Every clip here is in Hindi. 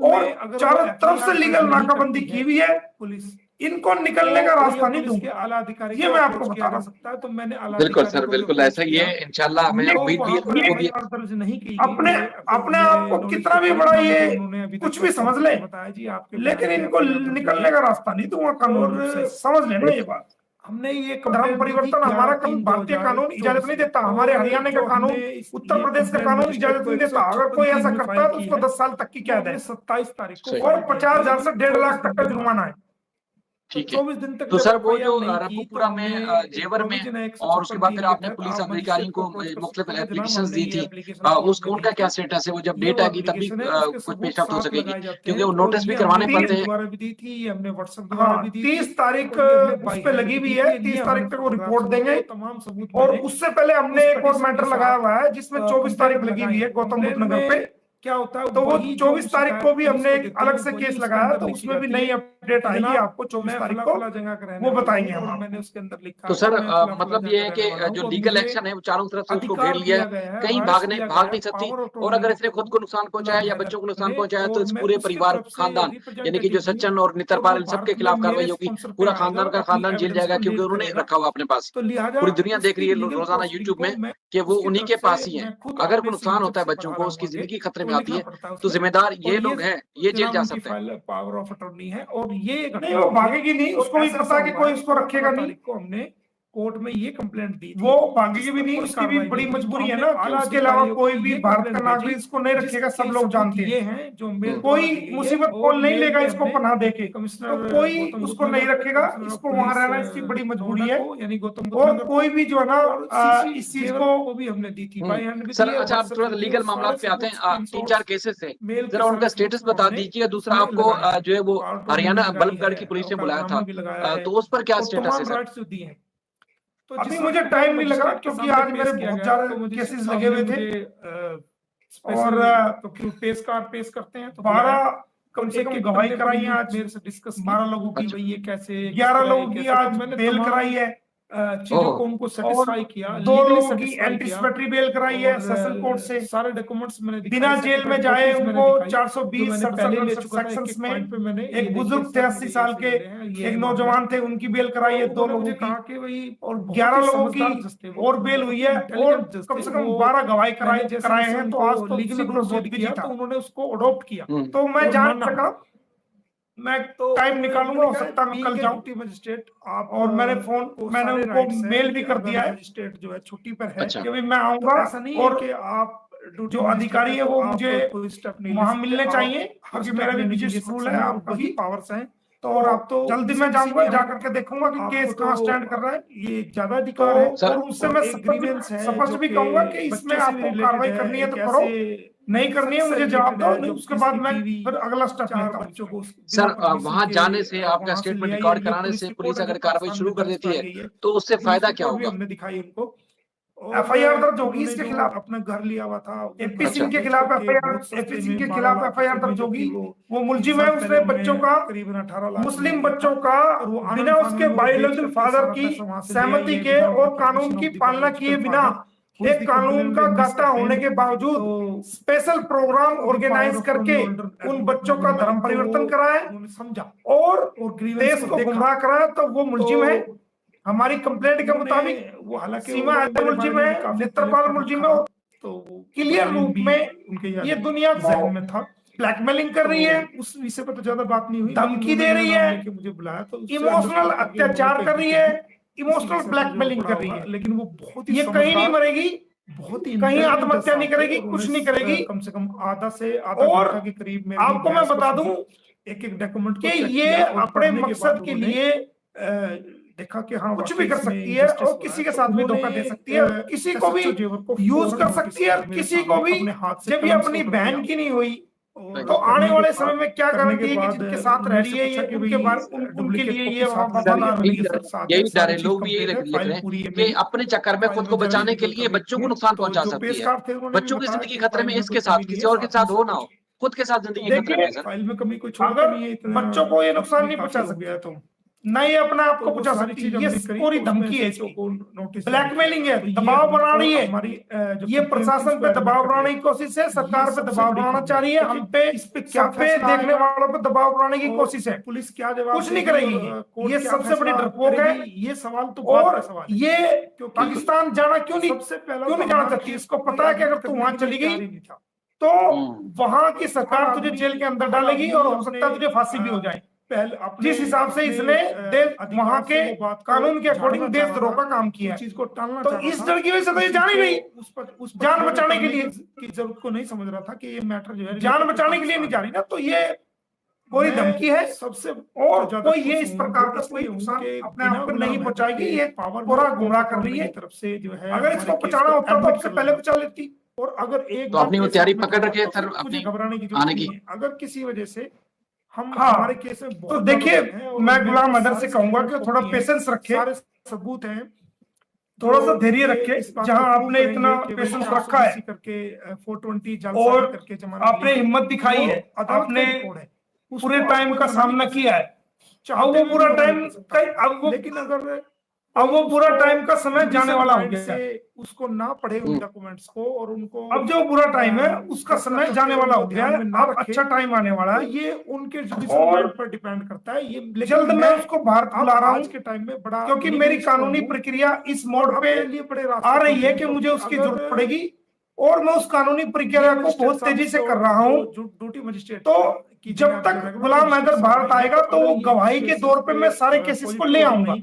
और चारों तरफ से लीगल नाकाबंदी की हुई है, पुलिस इनको निकलने का रास्ता नहीं दूंगा, आला अधिकारी ये मैं आपको बता रहा सकता है। तो मैंने बिल्कुल सर, बिल्कुल ऐसा ही है, इंशाल्लाह हमें उम्मीद भी है। अपने अपने आप को कितना भी बड़ा ये कुछ भी समझ ले, लेकिन इनको निकलने का रास्ता नहीं दूंगा कानून से, समझ लेना ये बात। हमने ये धर्म परिवर्तन, हमारा भारतीय कानून इजाजत नहीं देता, हमारे हरियाणा का कानून, उत्तर प्रदेश का कानून इजाजत नहीं देता। अगर कोई ऐसा करता है तो उसको 10 साल तक की कैद है, 27 तारीख को, और 50,000 से 1.5 लाख तक का जुर्माना है। ठीक है। तो सर वो जो रब्बूपुरा में जेवर में और उसके बाद फिर आपने पुलिस अधिकारियों को मुख्तलिफ एप्लीकेशंस दी थी, उसका उनका क्या स्टेटस है? वो जब डेट आएगी तभी कुछ पेशरफ्त हो सकेगी, क्योंकि वो नोटिस भी करवाने पड़ते हैं। भी दी थी हमने, व्हाट्सएप 30 तारीख उस पे लगी हुई है, 30 तारीख तक वो रिपोर्ट देंगे तमाम सबूत। और उससे पहले हमने एक और मैटर लगाया हुआ है जिसमें 24 तारीख लगी हुई है गौतम बुद्ध नगर पे। क्या होता है तो वो 24 तारीख को भी हमने एक अलग से केस लगाया, तो उसमें भी नई अपडेट आएगी आपको 24 तारीख को, वो बताएंगे हम। मैंने उसके अंदर लिखा तो सर मतलब ये है कि जो लीगल एक्शन है वो चारों तरफ से उसको घेर लिया है, कहीं भाग नहीं सकती। और अगर इसने खुद को नुकसान पहुंचाया या बच्चों को नुकसान पहुंचाया तो इस पूरे परिवार, खानदान, यानी कि जो सचिन और नितरपाल, सबके खिलाफ कार्रवाई होगी। पूरा खानदान का खानदान जेल जाएगा, क्योंकि उन्होंने रखा हुआ अपने पास। पूरी दुनिया देख रही है रोजाना यूट्यूब में कि वो उन्हीं के पास ही है। अगर कोई नुकसान होता है बच्चों को, उसकी जिंदगी खतरे में आती है, तो जिम्मेदार ये लोग हैं, ये जेल जा सकते हैं। पावर ऑफ अटॉर्नी है और ये नहीं, वो भागेगी नहीं, उसको भी पता कि कोई उसको रखेगा नहीं। को हमने कोर्ट में ये कंप्लेंट दी, वो भागेगी भी नहीं, उसकी भी बड़ी मजबूरी है ना कि उसके अलावा कोई भी भारत का नागरिक इसको नहीं रखेगा। सब लोग जानते हैं जो कोई मुसीबत कॉल नहीं लेगा इसको पनाह देके, तो कोई उसको नहीं रखेगा, इसको वहां रहना इसकी बड़ी मजबूरी है। यानी गौतम, और कोई भी जो है ना इस चीज को भी हमने दी थी। सर अच्छा, आप थोड़ा लीगल मामला पे आते हैं। 3-4 केसेस है, जरा उनका स्टेटस बता दीजिए। दूसरा, आपको जो है वो हरियाणा बल्लभगढ़ की पुलिस ने बुलाया था, तो उस पर क्या स्टेटस है सर? तो अभी मुझे टाइम नहीं लगा क्योंकि आज मेरे बहुत ज्यादा केसेस लगे हुए थे, और तो क्यों पेश करते हैं तो 12 कम से कम गवाही कराई है आज मेरे से डिस्कस, 12 लोगों की, भाई ये कैसे 11 लोगों की आज बेल कराई है, चीजों को उनको सेटिस्फाई किया। 2 लोगों की एंटीसिपेटरी बेल कराई है सेशन कोर्ट से, सारे डॉक्यूमेंट्स मैंने बिना जेल में जाए उनको 420 सेक्शंस में। एक बुजुर्ग थे 80 साल के, एक नौजवान थे, उनकी बेल कराई है 2 लोगों की, और 11 लोगों की और बेल हुई है, और कम से कम 12 गवाही कराए हैं। तो आज तो लीगली प्रोसीड किया, तो उन्होंने उसको अडॉप्ट किया, तो मैं जान सका, मैं तो टाइम निकालूंगा, हो सकता मैं कल जाऊं मजिस्ट्रेट आप, और मैंने उनको मेल भी कर दिया है, मजिस्ट्रेट जो है छुट्टी पर है कि भाई मैं आऊंगा, ऐसा नहीं और कि आप जो अधिकारी है वो मुझे वहां मिलने चाहिए, क्योंकि मेरा भी बिजी शेड्यूल है, आपका भी पावर्स हैं। तो और आप तो जल्दी मैं जाऊंगा, जाकर के देखूंगा कि केस कहाँ स्टैंड कर रहा है, ये ज्यादा अधिकार है, और उनसे मैं स्पष्ट भी कहूंगा कि इसमें आपको कार्रवाई करनी है तो करो, नहीं करनी है मुझे जवाब दो, उसके बाद मैं फिर अगला स्टेप लेता हूं। सर वहां जाने से, आपका स्टेटमेंट रिकॉर्ड कराने से पुलिस अगर कार्रवाई शुरू कर देती है तो उससे फायदा क्या होगा? हमने दिखाई उनको, एफआईआर दर्ज होगी इसके खिलाफ, अपना घर लिया हुआ था एपी सिंह के खिलाफ एफआईआर दर्ज होगी। वो मुलजिम है, उसने बच्चों का, करीबन 18 लाख मुस्लिम बच्चों का बिना उसके बायोलॉजिकल फादर की सहमति के और कानून की पालना किए बिना, एक कानून का गाता होने के बावजूद स्पेशल प्रोग्राम ऑर्गेनाइज करके उन बच्चों का धर्म परिवर्तन कराया, समझा, और देश को गुमराह कराया, तो वो मुलजिम है। हमारी कंप्लेंट के मुताबिक वो हालांकि सीमा मुलजिम है, नेत्रपाल मुलजिम है, तो क्लियर रूप में ये दुनिया को में था ब्लैकमेलिंग कर रही है, उस विषय पर तो ज्यादा बात नहीं हुई, धमकी दे रही है, मुझे बुलाया तो इमोशनल अत्याचार कर रही है, इमोशनल ब्लैकमेलिंग कर रही है, लेकिन वो बहुत ही, ये कहीं नहीं मरेगी, बहुत ही कहीं आत्महत्या नहीं करेगी, कुछ नहीं करेगी, कम से कम आधा घंटा के करीब में। आपको मैं बता दूं एक डॉक्यूमेंट कि ये अपने मकसद के लिए देखा कि हाँ कुछ भी कर सकती है, और किसी के साथ भी धोखा दे सकती है, किसी को भी यूज कर सकती है, किसी को भी, जब ये अपनी बहन की नहीं हुई तो आने वाले समय में क्या गारंटी है कि जिनके साथ रह रही है ये उनके उनके लिए ये यही डर है, लोग भी यही लिख रहे हैं कि अपने चक्कर में खुद को बचाने के लिए बच्चों को नुकसान पहुंचा सकती है, बच्चों की जिंदगी खतरे में, इसके साथ किसी और के साथ हो ना हो, खुद के साथ जिंदगी खतरे में। फाइल में कभी कोई छोड़ नहीं है, बच्चों को ये नुकसान नहीं पहुंचा सकता है, तो न ये अपना आपको तो बचा सारी सकती चीज है। ये हमने करी, पूरी तो धमकी उसमें है SHO इसकी, को नोटिस ब्लैकमेलिंग है, तो ये दबाव हमको बना रही है, हमारी जो ये प्रशासन पे दबाव बनाने की कोशिश है, सरकार पे दबाव बनाना चाह रही है, हम पे इस पे क्या सब पे फैसला देखने आएगा, वालों पे दबाव बनाने की और कोशिश है। पुलिस क्या जवाब कुछ नहीं देगी करेगी और कोर्ट ये क्या सबसे बड़ी फैसला डरपोक है। करेगी, ये सवाल तो बात और का सवाल है। ये क्योंकि पाकिस्तान जाना क्यों नहीं सबसे पहला क्यों तो नहीं जाना हमारा चाहती? केस इसको पता है कि अगर तू वहां चली गई नहीं था, तो वहां की सरकार हर तुझे आदमी- जेल के अंदर हर डालेगी आदमी और हो अपने, सकता है तुझे फांसी भी हो जाए। पहले जिस हिसाब से इसने वहां के कानून के अकॉर्डिंग देशद्रोह का काम किया है, चीज को टालना तो इस डर की वजह से तो ये जान ही नहीं, उस जान बचाने के लिए की जरूरत को नहीं समझ रहा था कि ये मैटर जो है जान बचाने के लिए नहीं जा रही ना, तो ये कोई धमकी है सबसे और कोई ये इस प्रकार का कोई नुकसान अपने आप को नहीं पहुंचाएगी। ये पूरा गुमराह कर रही है तरफ से जो है, अगर इसको बचाना होता तो सबसे पहले बचा लेती। और अगर एक तो अपनी वो तैयारी पकड़ रखी है तो सर, मुझे अपनी घबराने की आने जरूरत की। नहीं है। अगर किसी वजह से हम हाँ, हमारे केस में तो बहुत देखिए ज्यादा हैं और मैं मेरे गुलाम पास हैदर से सारे कहूंगा कि सबूत थोड़ा हैं, पेशेंस रखे, सारे सबूत हैं, थोड़ा सा जो धैर्य ये रखे। इस बात जहां को prove आपने करेंगे इतना कि पेशेंस भाई रखा है 420 करके 420 और करके जमानत आपने ली, हिम्मत दिखाई है, वो अदालत आपने का रिकॉर्ड है, उसको पूरे आप टाइम कोई का मना सामना नहीं कर किया है। सकता। अब वो पूरा टाइम अब लेकिन अगर अब वो पूरा टाइम का समय judicial जाने वाला हो mind गया है। से उसको ना पढ़े उन डॉक्यूमेंट्स को और उनको अब जो बुरा टाइम है उसका समय जाने वाला हो गया है, अब अच्छा टाइम आने वाला है। ये उनके जुडिशियल और माइंड पर डिपेंड करता है। ये जल्द मैं उसको भारत बुला रहा आज हूँ के टाइम में बड़ा क्योंकि मेरी कानूनी प्रक्रिया इस मोड़ पे लिए बड़े आ रही है कि मुझे उसकी जरूरत पड़ेगी और मैं उस कानूनी प्रक्रिया को बहुत तेजी से कर रहा हूँ। ड्यूटी मजिस्ट्रेट तो जब तक गुलाम हैदर भारत आएगा तो वो गवाही के तौर पे मैं सारे केसेस को ले आऊंगा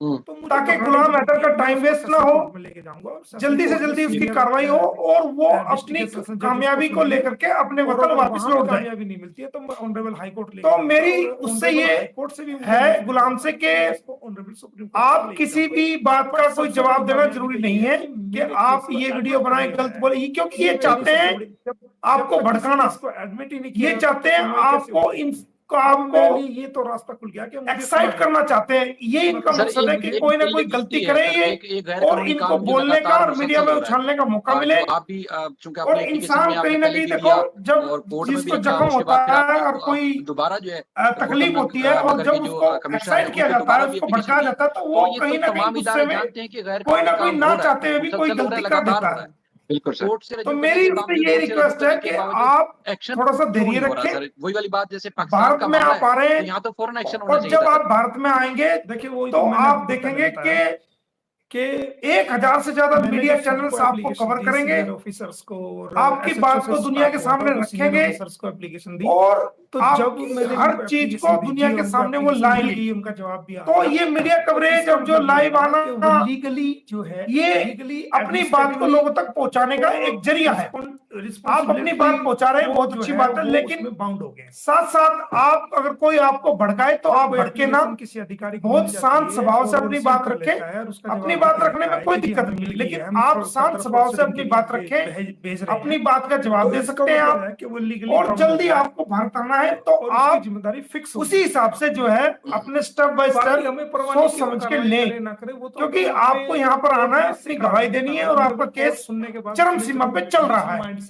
तो ताकि गुलाम हैदर का टाइम वेस्ट ना हो, जल्दी से जल्दी उसकी कार्रवाई हो और वो अपनी कामयाबी को लेकर के अपने वतन वापस लौट जाए। कामयाबी नहीं मिलती है तो ऑनरेबल हाई कोर्ट तो मेरी उससे ये है गुलाम से कि आप किसी भी बात का कोई जवाब देना जरूरी नहीं है कि आप ये वीडियो बनाए गलत बोले, क्योंकि ये चाहते हैं आपको भड़काना, ये चाहते हैं आपको ये तो रास्ता खुल गया कि एक्साइट करना चाहते हैं। ये इनका मकसद है कि कोई ना कोई गलती करे ये और इनको बोलने का और मीडिया में उछालने का मौका मिले। आप भी चूंकि और इंसान कहीं ना कहीं देखो जब जिसको जख्म होता है और कोई दोबारा जो है तकलीफ होती है और जब उसको एक्साइट किया जाता है, उसको भड़काया जाता है, तो वो कहीं ना कहीं गुस्से में कोई ना कोई ना चाहते हुए भी कोई गलती कर देता है। बिल्कुल सर। तो मेरी उससे ये रिक्वेस्ट है कि आप थोड़ा सा धैर्य रखें। वही वाली बात जैसे भारत में आप आ रहे हैं, यहाँ तो फौरन एक्शन होना और चाहिए जब आप भारत में आएंगे देखिए तो आप देखेंगे कि 1000 से ज्यादा मीडिया चैनल्स आपको कवर करेंगे, ऑफिसर्स को आपकी बात को दुनिया के सामने रखेंगे और तो जब हर चीज को दुनिया के सामने वो लाएंगे। उनका जवाब भी तो ये मीडिया कवरेज अब जो लाइव आना लीगली जो है ये अपनी बात को लोगों तक पहुंचाने का एक जरिया है। आप अपनी बात पहुंचा रहे हैं, बहुत अच्छी बात है, लेकिन बाउंड हो गए। साथ साथ आप अगर कोई आपको भड़काए तो आप भड़के ना, किसी अधिकारी बहुत शांत स्वभाव से अपनी बात रखें। अपनी बात रखने में कोई दिक्कत नहीं, लेकिन आप शांत स्वभाव से अपनी बात रखें, अपनी बात का जवाब दे सकते हैं आप, और जल्दी आपको भारत आना है तो आप जिम्मेदारी फिक्स उसी हिसाब से जो है अपने स्टेप बाय स्टेप सोच समझ के लें, क्योंकि आपको यहाँ पर आना है, अपनी गवाही देनी है और आपका केस सुनने के बाद चरम सीमा पे चल रहा है।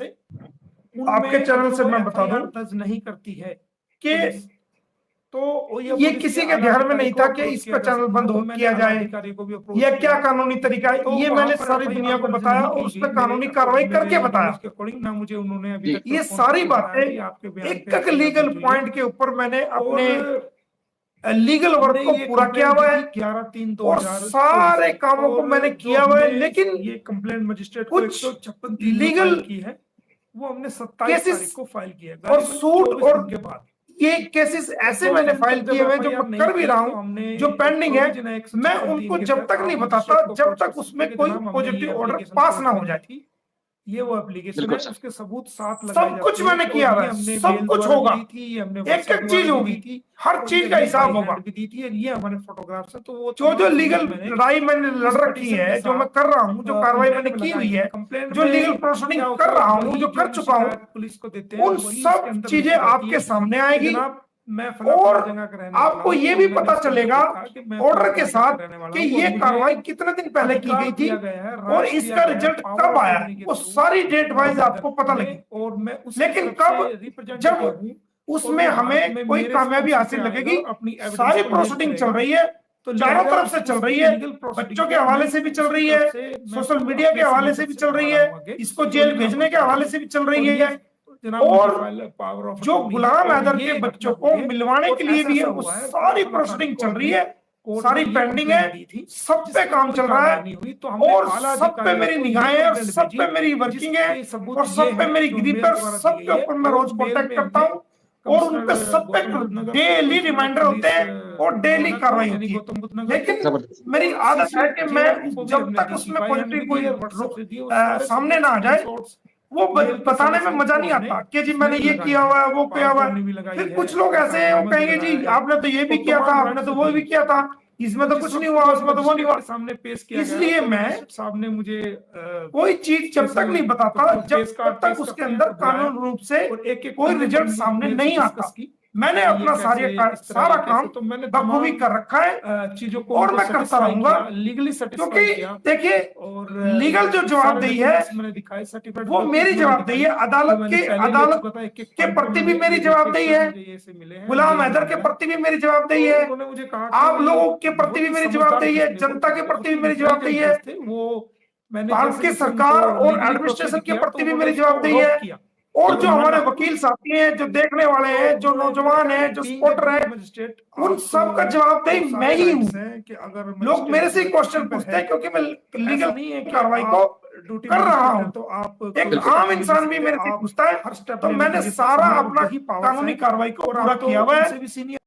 आपके चैनल से मैं बता दूं दर्ज नहीं करती है कि तो ये किसी के ध्यान में नहीं था कि इसका चैनल बंद किया जाए या क्या कानूनी तरीका है। ये मैंने सारी दुनिया को बताया और उस पर कानूनी कार्रवाई करके बताया। ना मुझे उन्होंने अभी तक ये सारी बातें एक लीगल पॉइंट के ऊपर मैंने अपने लीगल वर्क को पूरा किया हुआ है 11/3/2000 और सारे कामों को मैंने किया हुआ है, लेकिन ये कंप्लेंट मजिस्ट्रेट कुछ 156 लीगल की है, वो हमने 27 तारीख को फाइल किया और सूट और के बाद ये केसेस ऐसे मैंने फाइल किए हुए जो मैं कर भी रहा हूँ, जो पेंडिंग है। मैं उनको जब तक नहीं बताता जब तक उसमें कोई पॉजिटिव ऑर्डर पास ना हो जाए। ये वो एप्लीकेशन है, उसके सबूत साथ सब कुछ मैंने किया हुआ है, सब कुछ होगा, एक एक चीज होगी, हर चीज का हिसाब होगा। दी थी ये हमारे फोटोग्राफ्स है, तो वो जो लीगल लड़ाई मैंने लड़ रखी है, जो मैं कर रहा हूँ, जो कार्रवाई मैंने की हुई है, जो लीगल प्रोसीडिंग कर रहा हूँ, जो कर चुका हूँ, पुलिस को देते हैं, उन सब चीजें आपके सामने आएगी और आपको ये भी पता चलेगा ऑर्डर के साथ कि ये कार्रवाई कितने दिन पहले की गई थी और इसका रिजल्ट कब आया, वो सारी डेट वाइज आपको पता लगे। और मैं लेकिन कब, जब उसमें हमें कोई कामयाबी हासिल लगेगी। सारी प्रोसीडिंग चल रही है, तो चारों तरफ से चल रही है, बच्चों के हवाले से भी चल रही है, सोशल मीडिया के हवाले से भी चल रही है, इसको जेल भेजने के हवाले से भी चल रही है, और जो गुलाम हैदर के बच्चों को मिलवाने के लिए भी है, वो सारी प्रोसीडिंग चल रही है, सारी पेंडिंग है, सब पे काम चल रहा है, और सब पे मेरी निगाहें है, और सब पे मेरी वर्किंग है, और सब पे मेरी ग्रिप है, सब के ऊपर मैं रोज कॉन्टेक्ट करता हूँ, और उन पे सब पे डेली रिमाइंडर होते हैं और डेली कार्रवाई होती है। लेकिन मेरी आदत है कि मैं जब तक उसमें पॉजिटिव कोई सामने ना आ जाए, वो बताने में मजा नहीं आता कि जी मैंने ये किया हुआ है, वो किया हुआ है। फिर कुछ लोग ऐसे हैं, वो कहेंगे जी आपने तो ये भी किया था, आपने तो वो भी किया था, इसमें तो कुछ नहीं हुआ, उसमें तो वो नहीं हुआ, सामने पेश किया। इसलिए मैं सामने मुझे कोई चीज जब तक नहीं बताता, जब तक उसके अंदर कानून रूप से कोई रिजल्ट सामने नहीं आता। मैंने अपना सारा काम तो मैंने बखूबी कर रखा है चीजों को, और मैं करता रहूंगा, लीगली क्योंकि किया। देखिए और लीगल जो जवाबदेही है मैंने दिखाई सर्टिफिकेट, वो मेरी जवाबदेही है, अदालत के प्रति भी मेरी जवाबदेही है, गुलाम हैदर के प्रति भी मेरी जवाबदेही है, उन्होंने मुझे कहा आप लोगों के प्रति भी मेरी जवाबदेही है, जनता के प्रति भी मेरी जवाबदेही है, वो मैंने भारत की सरकार और एडमिनिस्ट्रेशन के प्रति भी मेरी जवाबदेही है, और जो हमारे वकील साथी हैं, जो देखने वाले हैं, जो नौजवान हैं, जो सपोर्टर हैं, उन सब का जवाबदेही मैं ही हूँ। लोग मेरे से क्वेश्चन पूछते हैं क्योंकि मैं लीगल कार्रवाई को कर रहा हूँ, तो आप एक आम इंसान भी मेरे से पूछता है, तो मैंने सारा अपना कानूनी कार्रवाई को पूरा किया हुआ है।